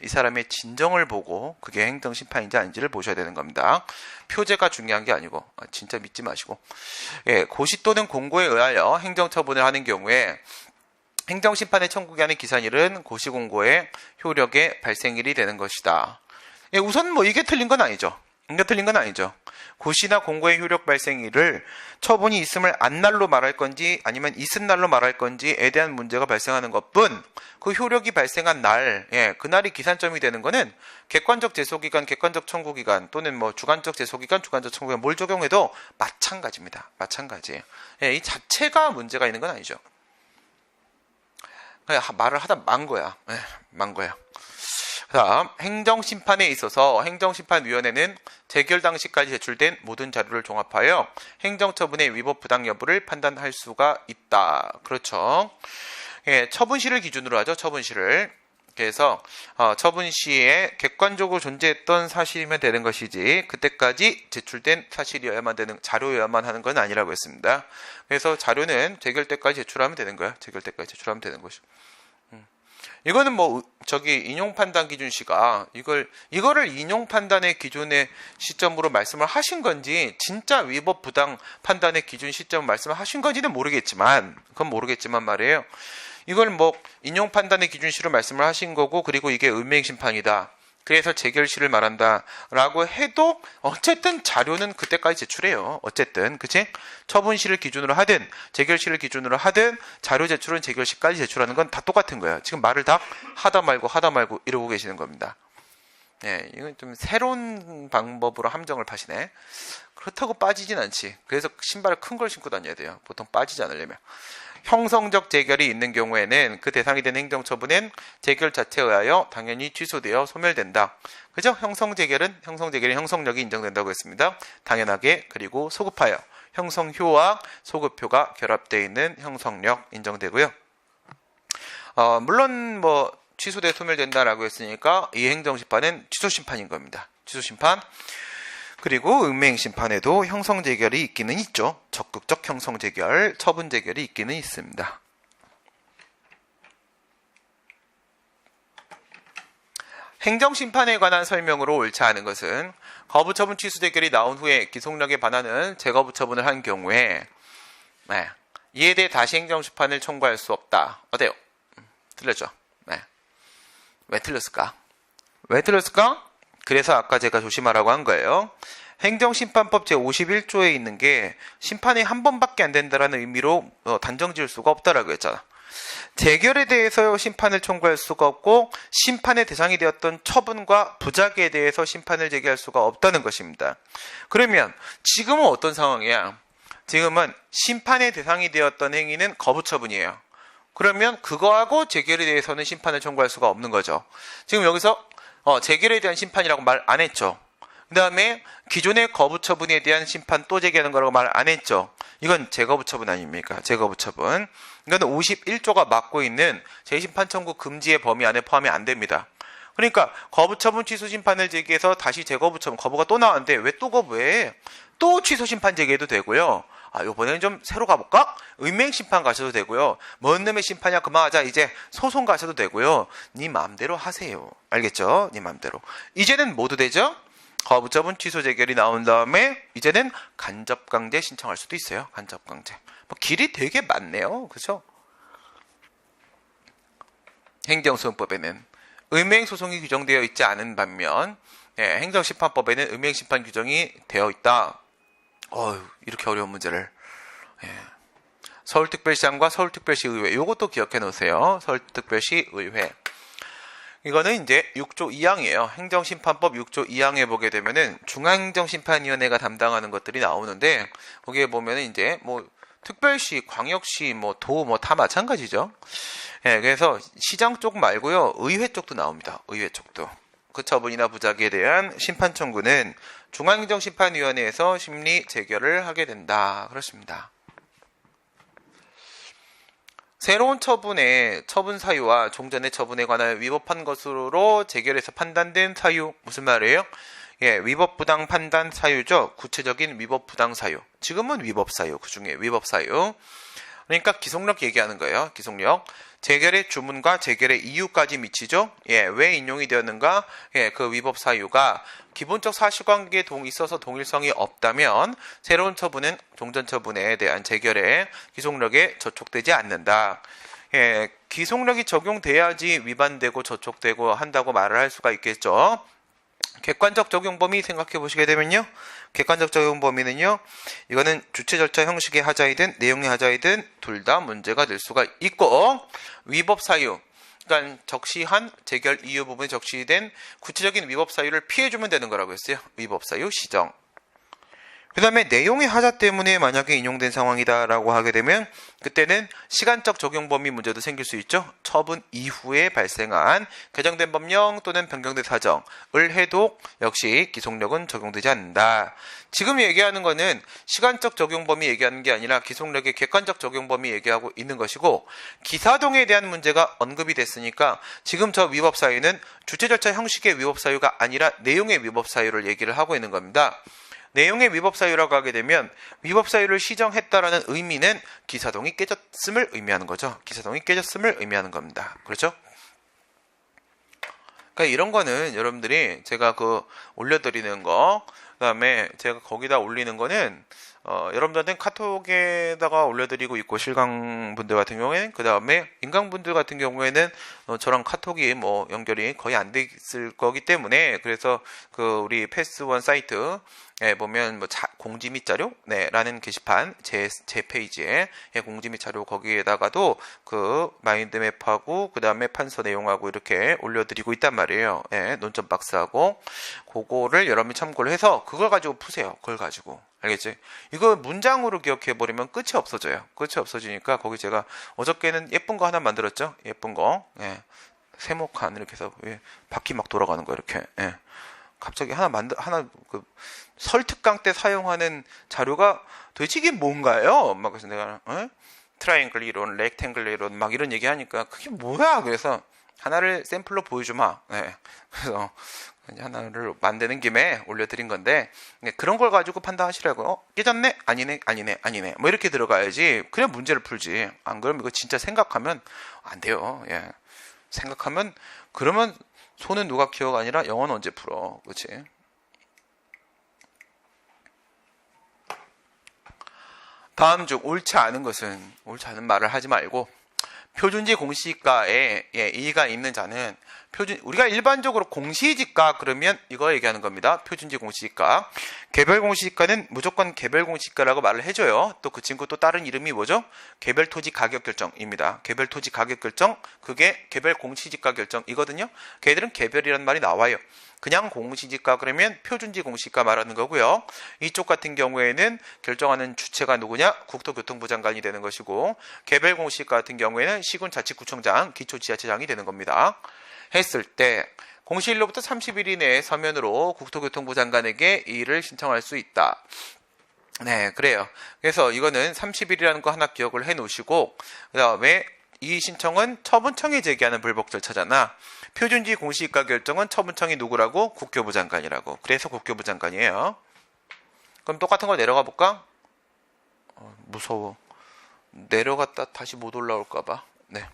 이 사람의 진정을 보고 그게 행정심판인지 아닌지를 보셔야 되는 겁니다. 표제가 중요한 게 아니고 진짜 믿지 마시고 고시 또는 공고에 의하여 행정처분을 하는 경우에 행정심판에 청구하게 하는 기산일은 고시공고의 효력의 발생일이 되는 것이다. 우선 뭐 이게 틀린 건 아니죠. 이게 틀린 건 아니죠. 고시나 공고의 효력 발생일을 처분이 있음을 안 날로 말할 건지 아니면 있은 날로 말할 건지에 대한 문제가 발생하는 것뿐 그 효력이 발생한 날, 그날이 기산점이 되는 거는 객관적 제소기간, 객관적 청구기간 또는 뭐 주관적 제소기간, 주관적 청구기간 뭘 적용해도 마찬가지입니다. 마찬가지예요. 이 자체가 문제가 있는 건 아니죠. 그냥 말을 하다 만 거야. 만 거야. 다음, 행정심판에 있어서 행정심판위원회는 재결 당시까지 제출된 모든 자료를 종합하여 행정처분의 위법 부당 여부를 판단할 수가 있다. 그렇죠. 처분시를 기준으로 하죠. 처분시를. 그래서 처분시에 객관적으로 존재했던 사실이면 되는 것이지 그때까지 제출된 사실이어야만 되는 자료여야만 하는 건 아니라고 했습니다. 그래서 자료는 재결 때까지 제출하면 되는 거야. 재결 때까지 제출하면 되는 것이죠. 이거는 뭐 인용 판단 기준시가 이거를 인용 판단의 기준의 시점으로 말씀을 하신 건지 진짜 위법 부당 판단의 기준 시점 말씀을 하신 건지는 모르겠지만 그건 모르겠지만 말이에요. 이걸 뭐 인용 판단의 기준시로 말씀을 하신 거고 그리고 이게 은행 심판이다. 그래서 재결시를 말한다라고 해도 어쨌든 자료는 그때까지 제출해요. 어쨌든 그치? 처분시를 기준으로 하든 재결시를 기준으로 하든 자료 제출은 재결시까지 제출하는 건 다 똑같은 거예요. 지금 말을 다 하다 말고 이러고 계시는 겁니다. 이건 좀 새로운 방법으로 함정을 파시네. 그렇다고 빠지진 않지. 그래서 신발을 큰 걸 신고 다녀야 돼요. 보통 빠지지 않으려면. 형성적 재결이 있는 경우에는 그 대상이 된 행정처분은 재결 자체에 의하여 당연히 취소되어 소멸된다. 그죠? 형성재결이 형성력이 인정된다고 했습니다. 당연하게 그리고 소급하여 형성효와 소급효가 결합되어 있는 형성력 인정되고요. 물론 뭐 취소되어 소멸된다라고 했으니까 이 행정심판은 취소심판인 겁니다. 취소심판. 그리고 음행심판에도 형성재결이 있기는 있죠. 적극적 형성재결, 처분재결이 있기는 있습니다. 행정심판에 관한 설명으로 옳지 않은 것은 거부처분 취소재결이 나온 후에 기속력에 반하는 재거부 처분을 한 경우에 이에 대해 다시 행정심판을 청구할 수 없다. 어때요? 틀렸죠? 왜 틀렸을까? 그래서 아까 제가 조심하라고 한 거예요. 행정심판법 제51조에 있는 게 심판이 한 번밖에 안 된다라는 의미로 단정 지을 수가 없다라고 했잖아. 재결에 대해서 심판을 청구할 수가 없고 심판의 대상이 되었던 처분과 부작위에 대해서 심판을 제기할 수가 없다는 것입니다. 그러면 지금은 어떤 상황이야? 지금은 심판의 대상이 되었던 행위는 거부처분이에요. 그러면 그거하고 재결에 대해서는 심판을 청구할 수가 없는 거죠. 지금 여기서 재결에 대한 심판이라고 말 안 했죠. 그 다음에 기존의 거부처분에 대한 심판 또 제기하는 거라고 말 안 했죠. 이건 재거부처분 아닙니까? 재거부처분. 이거는 51조가 맡고 있는 재심판 청구 금지의 범위 안에 포함이 안 됩니다. 그러니까 거부처분 취소 심판을 제기해서 다시 재거부처분 거부가 또 나왔는데 왜 또 거부해? 또 취소 심판 제기해도 되고요. 이번에는 좀 새로 가볼까? 의맹 심판 가셔도 되고요. 뭔 놈의 심판이야 그만하자 이제 소송 가셔도 되고요. 네 마음대로 하세요. 알겠죠? 네 마음대로. 이제는 모두 되죠? 거부처분 취소 재결이 나온 다음에 이제는 간접강제 신청할 수도 있어요. 간접강제. 길이 되게 많네요. 그죠? 행정소송법에는 의맹소송이 규정되어 있지 않은 반면 행정심판법에는 의맹심판 규정이 되어 있다. 이렇게 어려운 문제를. 서울특별시장과 서울특별시 의회 요것도 기억해 놓으세요. 서울특별시 의회. 이거는 이제 6조 2항이에요. 행정심판법 6조 2항에 보게 되면은 중앙행정심판위원회가 담당하는 것들이 나오는데 거기에 보면은 이제 특별시, 광역시, 도 다 마찬가지죠. 그래서 시장 쪽 말고요. 의회 쪽도 나옵니다. 의회 쪽도. 그 처분이나 부작위에 대한 심판 청구는 중앙행정심판위원회에서 심리 재결을 하게 된다. 그렇습니다. 새로운 처분의 처분 사유와 종전의 처분에 관하여 위법한 것으로 재결해서 판단된 사유 무슨 말이에요? 위법 부당 판단 사유죠. 구체적인 위법 부당 사유. 지금은 위법 사유. 그중에 위법 사유. 그러니까 기속력 얘기하는 거예요. 기속력. 재결의 주문과 재결의 이유까지 미치죠. 왜 인용이 되었는가? 그 위법 사유가 기본적 사실관계에 있어서 동일성이 없다면 새로운 처분은 종전 처분에 대한 재결의 기속력에 저촉되지 않는다. 기속력이 적용돼야지 위반되고 저촉되고 한다고 말을 할 수가 있겠죠. 객관적 적용 범위 생각해 보시게 되면요. 객관적 적용 범위는요. 이거는 주체 절차 형식의 하자이든 내용의 하자이든 둘 다 문제가 될 수가 있고 위법 사유 그러니까 적시한 재결 이유 부분에 적시된 구체적인 위법 사유를 피해주면 되는 거라고 했어요. 위법 사유 시정. 그 다음에 내용의 하자 때문에 만약에 인용된 상황이다라고 하게 되면 그때는 시간적 적용 범위 문제도 생길 수 있죠. 처분 이후에 발생한 개정된 법령 또는 변경된 사정을 해도 역시 기속력은 적용되지 않는다. 지금 얘기하는 거는 시간적 적용 범위 얘기하는 게 아니라 기속력의 객관적 적용 범위 얘기하고 있는 것이고 기사동에 대한 문제가 언급이 됐으니까 지금 저 위법 사유는 주체 절차 형식의 위법 사유가 아니라 내용의 위법 사유를 얘기를 하고 있는 겁니다. 내용의 위법 사유라고 하게 되면 위법 사유를 시정했다라는 의미는 기사동이 깨졌음을 의미하는 거죠. 기사동이 깨졌음을 의미하는 겁니다. 그렇죠? 그러니까 이런 거는 여러분들이 제가 올려드리는 거 그다음에 제가 거기다 올리는 거는 여러분들한테는 카톡에다가 올려드리고 있고 실강분들 같은 경우에는 그 다음에 인강분들 같은 경우에는 저랑 카톡이 연결이 거의 안 돼 있을 거기 때문에 그래서 우리 패스원 사이트 보면 공지 및 자료 라는 게시판 제 페이지에 공지 및 자료 거기에다가도 마인드맵하고 그 다음에 판서 내용하고 이렇게 올려드리고 있단 말이에요. 논점 박스하고 그거를 여러분이 참고를 해서 그걸 가지고 푸세요. 그걸 가지고 알겠지? 이거 문장으로 기억해버리면 끝이 없어져요. 끝이 없어지니까 거기 제가 어저께는 예쁜 거 하나 만들었죠. 예쁜 거 세모칸 이렇게 해서 바퀴 막 돌아가는 거 이렇게 갑자기 하나 설특강 때 사용하는 자료가 도대체 이게 뭔가요? 막 그래서 내가 트라이앵글 이론, 렉탱글 이론 막 이런 얘기하니까 그게 뭐야? 그래서 하나를 샘플로 보여주마. 그래서 하나를 만드는 김에 올려드린 건데 그런 걸 가지고 판단하시라고요. 깨졌네? 아니네? 뭐 이렇게 들어가야지. 그냥 문제를 풀지. 안 그러면 이거 진짜 생각하면 안 돼요. 생각하면 그러면 손은 누가 키워가 아니라 영어는 언제 풀어. 그렇지? 다음 중 옳지 않은 것은 옳지 않은 말을 하지 말고 표준지 공시지가에 이의가 있는 자는 우리가 일반적으로 공시지가 그러면 이거 얘기하는 겁니다. 표준지 공시지가. 개별 공시지가는 무조건 개별 공시지가라고 말을 해줘요. 또 그 친구 또 다른 이름이 뭐죠? 개별 토지 가격 결정입니다. 개별 토지 가격 결정, 그게 개별 공시지가 결정이거든요. 걔들은 개별이라는 말이 나와요. 그냥 공시지가 그러면 표준지 공시지가 말하는 거고요. 이쪽 같은 경우에는 결정하는 주체가 누구냐? 국토교통부 장관이 되는 것이고, 개별 공시지가 같은 경우에는 시군자치구청장, 기초지자체장이 되는 겁니다. 했을 때 공시일로부터 30일 이내에 서면으로 국토교통부 장관에게 이의를 신청할 수 있다. 네, 그래요. 그래서 이거는 30일이라는 거 하나 기억을 해 놓으시고, 그 다음에 이의 신청은 처분청에 제기하는 불복 절차잖아. 표준지 공시지가 결정은 처분청이 누구라고? 국교부 장관이라고. 그래서 국교부 장관이에요. 그럼 똑같은 거 내려가 볼까? 무서워. 내려갔다 다시 못 올라올까봐. 네.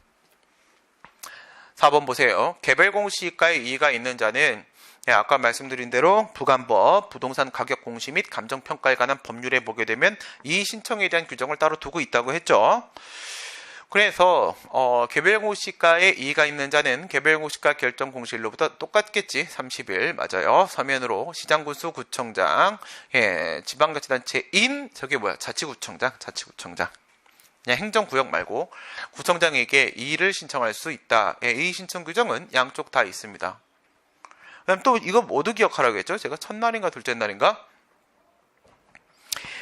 4번 보세요. 개별 공시지가에 이의가 있는 자는 아까 말씀드린 대로 부관법, 부동산 가격 공시 및 감정평가에 관한 법률에 보게 되면 이의 신청에 대한 규정을 따로 두고 있다고 했죠. 그래서 개별 공시지가에 이의가 있는 자는 개별 공시지가 결정 공시일로부터 똑같겠지. 30일 맞아요. 서면으로 시장군수 구청장, 지방자치단체인 저게 뭐야? 자치구청장. 그냥 행정구역 말고 구청장에게 이의를 신청할 수 있다. 이의 신청 규정은 양쪽 다 있습니다. 그다음 또 이거 모두 기억하라고 했죠? 제가 첫날인가 둘째 날인가?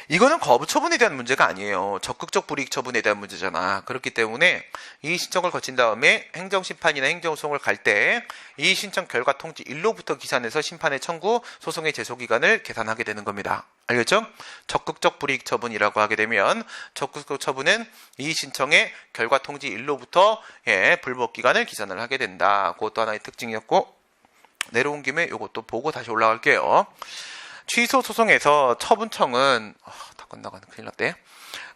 이거는 거부 처분에 대한 문제가 아니에요. 적극적 불이익 처분에 대한 문제잖아. 그렇기 때문에 이의 신청을 거친 다음에 행정심판이나 행정소송을 갈 때 이의 신청 결과 통지 일로부터 기산해서 심판의 청구, 소송의 제소기간을 계산하게 되는 겁니다. 알겠죠? 적극적 불이익 처분이라고 하게 되면 적극적 처분은 이의 신청의 결과 통지 일로부터 불복 기간을 기산을 하게 된다. 그것도 하나의 특징이었고, 내려온 김에 이것도 보고 다시 올라갈게요. 취소 소송에서 처분청은 다 끝나가는 큰일 났대.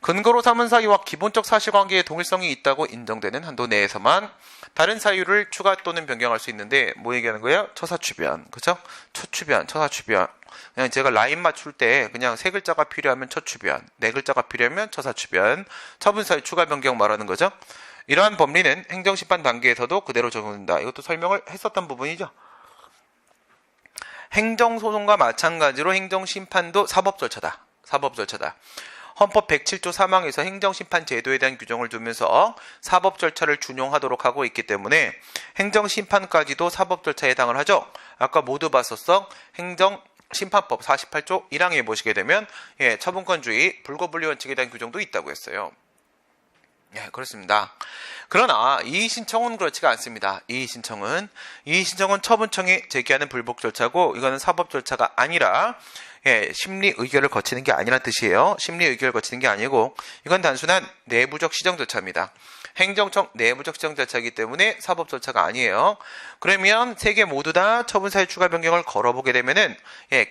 근거로 삼은 사유와 기본적 사실관계의 동일성이 있다고 인정되는 한도 내에서만 다른 사유를 추가 또는 변경할 수 있는데 뭐 얘기하는 거예요? 처사추변, 그죠? 처사추변. 그냥 제가 라인 맞출 때 그냥 3글자가 필요하면 처추변, 4글자가 필요하면 처사추변, 처분 사유 추가 변경 말하는 거죠. 이러한 법리는 행정심판 단계에서도 그대로 적용된다. 이것도 설명을 했었던 부분이죠. 행정소송과 마찬가지로 행정심판도 사법 절차다. 헌법 107조 3항에서 행정심판 제도에 대한 규정을 두면서 사법 절차를 준용하도록 하고 있기 때문에 행정심판까지도 사법 절차에 해당을 하죠. 아까 모두 봤었어. 행정심판법 48조 1항에 보시게 되면 처분권주의, 불거분리 원칙에 대한 규정도 있다고 했어요. 그렇습니다. 그러나 이의 신청은 그렇지가 않습니다. 이의 신청은 처분청에 제기하는 불복 절차고, 이거는 사법 절차가 아니라 심리 의결을 거치는 게 아니란 뜻이에요. 심리 의결을 거치는 게 아니고 이건 단순한 내부적 시정 절차입니다. 행정청 내부적 시정 절차이기 때문에 사법 절차가 아니에요. 그러면 3개 모두 다 처분사유 추가 변경을 걸어보게 되면은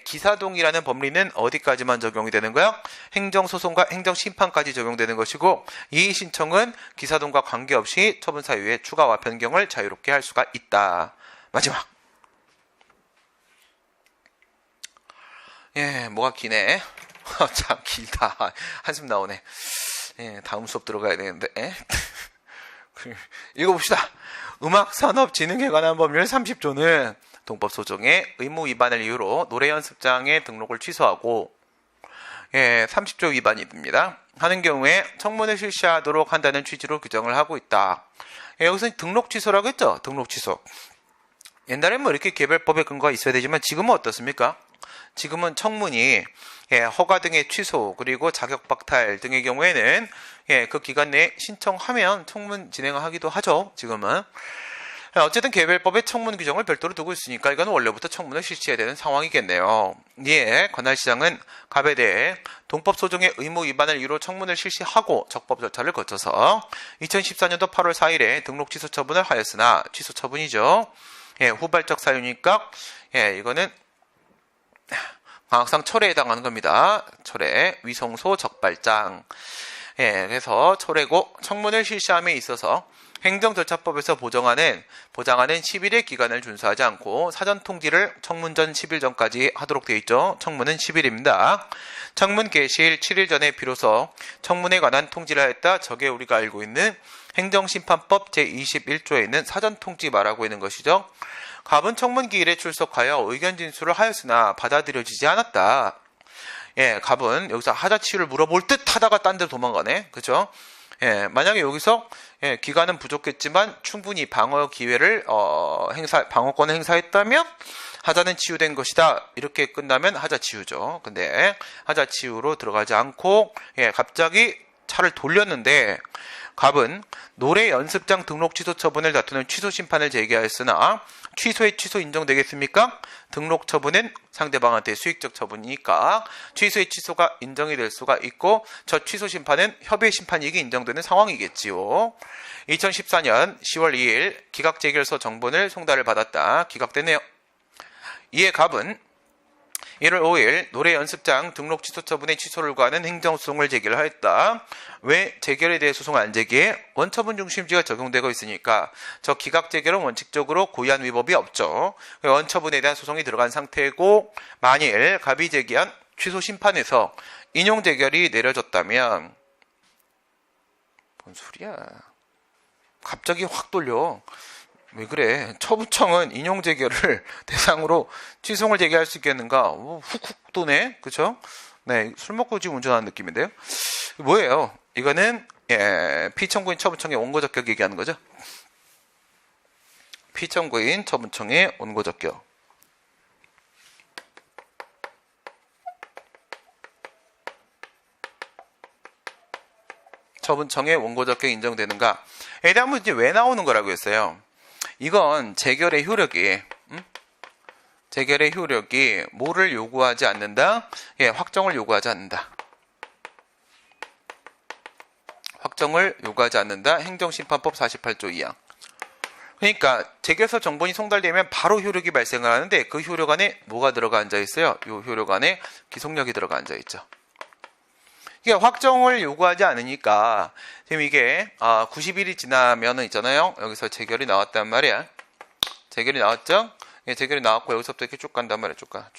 기사동이라는 법리는 어디까지만 적용이 되는 거야? 행정소송과 행정심판까지 적용되는 것이고, 이의 신청은 기사동과 관계없이 처분사유의 추가와 변경을 자유롭게 할 수가 있다. 마지막. 뭐가 기네. 참 길다. 한숨 나오네. 다음 수업 들어가야 되는데. 읽어봅시다. 음악산업진흥에 관한 법률 30조는 동법소정의 의무 위반을 이유로 노래연습장의 등록을 취소하고 30조 위반이 됩니다. 하는 경우에 청문을 실시하도록 한다는 취지로 규정을 하고 있다. 여기서 등록 취소라고 했죠? 등록 취소. 옛날에는 뭐 이렇게 개별법에 근거가 있어야 되지만 지금은 어떻습니까? 지금은 청문이 허가 등의 취소 그리고 자격 박탈 등의 경우에는 그 기간 내에 신청하면 청문 진행을 하기도 하죠. 지금은. 어쨌든 개별법에 청문 규정을 별도로 두고 있으니까 이건 원래부터 청문을 실시해야 되는 상황이겠네요. 이에 관할시장은 갑에 대해 동법소정의 의무 위반을 이유로 청문을 실시하고 적법 절차를 거쳐서 2014년도 8월 4일에 등록 취소 처분을 하였으나 취소 처분이죠. 후발적 사유니까 이거는 광학상 철회에 해당하는 겁니다. 철회, 위성소 적발장. 그래서 철회고 청문을 실시함에 있어서 행정절차법에서 보장하는 10일의 기간을 준수하지 않고 사전 통지를 청문 전 10일 전까지 하도록 되어 있죠. 청문은 10일입니다. 청문 개시일 7일 전에 비로소 청문에 관한 통지를 하였다. 저게 우리가 알고 있는 행정심판법 제21조에 있는 사전 통지 말하고 있는 것이죠. 갑은 청문 기일에 출석하여 의견 진술을 하였으나 받아들여지지 않았다. 예, 갑은 여기서 하자치유를 물어볼 듯 하다가 딴 데 도망가네. 그죠? 예, 만약에 여기서 기간은 부족했지만 충분히 방어 기회를 방어권을 행사했다면 하자는 치유된 것이다. 이렇게 끝나면 하자 치유죠. 근데 하자 치유로 들어가지 않고 갑자기 차를 돌렸는데 갑은 노래 연습장 등록 취소 처분을 다투는 취소 심판을 제기하였으나 취소에 취소 인정되겠습니까? 등록 처분은 상대방한테 수익적 처분이니까 취소의 취소가 인정이 될 수가 있고 저 취소 심판은 협의 심판이익이 인정되는 상황이겠지요. 2014년 10월 2일 기각 재결서 정본을 송달을 받았다. 기각되네요. 이에 갑은 1월 5일 노래 연습장 등록 취소 처분의 취소를 구하는 행정소송을 제기를 하였다. 왜 재결에 대해 소송을 안 제기해? 원처분 중심주의가 적용되고 있으니까 저 기각 재결은 원칙적으로 고의한 위법이 없죠. 원처분에 대한 소송이 들어간 상태고 만일 갑이 제기한 취소 심판에서 인용 재결이 내려졌다면 뭔 소리야? 갑자기 확 돌려. 왜 그래? 처분청은 인용 재결을 대상으로 취소를 제기할 수 있겠는가? 훅훅 도네, 그렇죠? 네, 술 먹고 지금 운전하는 느낌인데요. 뭐예요? 이거는 피청구인 처분청의 원고적격 얘기하는 거죠. 피청구인 처분청의 원고적격. 처분청의 원고적격이 인정되는가? 에 대한 문제 왜 나오는 거라고 했어요? 이건 재결의 효력이 뭐를 요구하지 않는다? 확정을 요구하지 않는다. 확정을 요구하지 않는다. 행정심판법 48조 2항. 그러니까 재결서 정본이 송달되면 바로 효력이 발생을 하는데 그 효력 안에 뭐가 들어가 앉아 있어요? 이 효력 안에 기속력이 들어가 앉아 있죠. 이게 확정을 요구하지 않으니까 지금 이게 90일이 지나면은 있잖아요. 여기서 재결이 나왔단 말이야. 재결이 나왔죠? 재결이 나왔고 여기서부터 이렇게 쭉 간단 말이야. 쭉 가.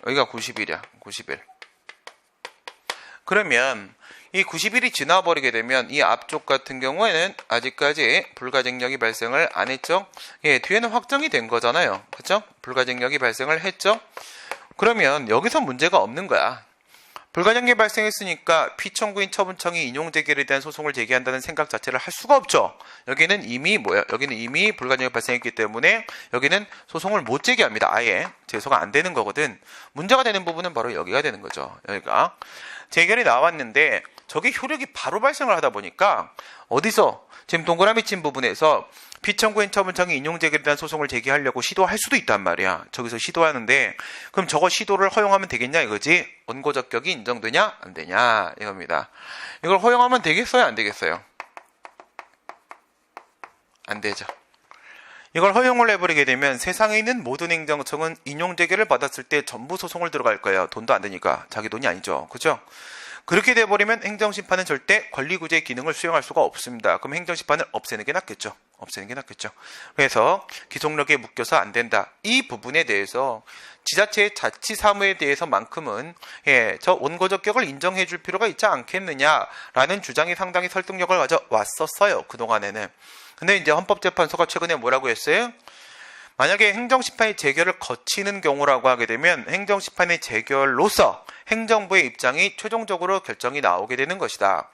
여기가 90일이야. 90일. 그러면 이 90일이 지나버리게 되면 이 앞쪽 같은 경우에는 아직까지 불가증력이 발생을 안 했죠? 뒤에는 확정이 된 거잖아요. 그렇죠? 불가증력이 발생을 했죠? 그러면 여기서 문제가 없는 거야. 불가증력이 발생했으니까 피청구인 처분청이 인용재결에 대한 소송을 제기한다는 생각 자체를 할 수가 없죠. 여기는 이미 여기는 이미 불가증력이 발생했기 때문에 여기는 소송을 못 제기합니다. 아예 제소가 안 되는 거거든. 문제가 되는 부분은 바로 여기가 되는 거죠. 여기가 재결이 나왔는데 저게 효력이 바로 발생을 하다 보니까 어디서 지금 동그라미 친 부분에서 피청구인 처분청이 인용재결에 대한 소송을 제기하려고 시도할 수도 있단 말이야. 저기서 시도하는데 그럼 저거 시도를 허용하면 되겠냐 이거지? 원고적격이 인정되냐 안 되냐 이겁니다. 이걸 허용하면 되겠어요 안 되겠어요? 안 되죠. 이걸 허용을 해버리게 되면 세상에 있는 모든 행정청은 인용재결을 받았을 때 전부 소송을 들어갈 거예요. 돈도 안 되니까. 자기 돈이 아니죠. 그죠? 그렇게 돼버리면 행정심판은 절대 권리구제의 기능을 수행할 수가 없습니다. 그럼 행정심판을 없애는 게 낫겠죠. 그래서 기속력에 묶여서 안 된다. 이 부분에 대해서 지자체의 자치사무에 대해서만큼은 저 원고적격을 인정해 줄 필요가 있지 않겠느냐라는 주장이 상당히 설득력을 가져왔었어요. 그동안에는. 근데 이제 헌법재판소가 최근에 뭐라고 했어요? 만약에 행정심판이 재결을 거치는 경우라고 하게 되면 행정심판의 재결로서 행정부의 입장이 최종적으로 결정이 나오게 되는 것이다.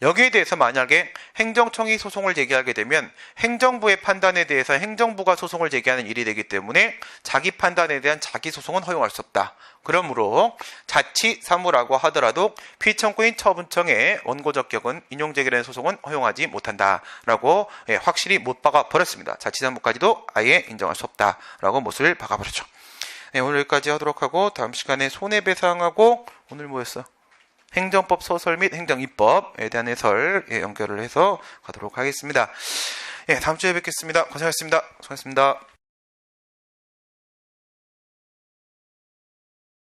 여기에 대해서 만약에 행정청이 소송을 제기하게 되면 행정부의 판단에 대해서 행정부가 소송을 제기하는 일이 되기 때문에 자기 판단에 대한 자기 소송은 허용할 수 없다. 그러므로 자치사무라고 하더라도 피청구인 처분청의 원고적격은 인용재결의 소송은 허용하지 못한다라고 확실히 못 박아 버렸습니다. 자치사무까지도 아예 인정할 수 없다라고 못을 박아 버렸죠. 오늘 여기까지 하도록 하고 다음 시간에 손해배상하고 오늘 뭐였어? 행정법 소설 및 행정입법에 대한 해설 연결을 해서 가도록 하겠습니다. 다음 주에 뵙겠습니다. 고생하셨습니다. 수고하셨습니다.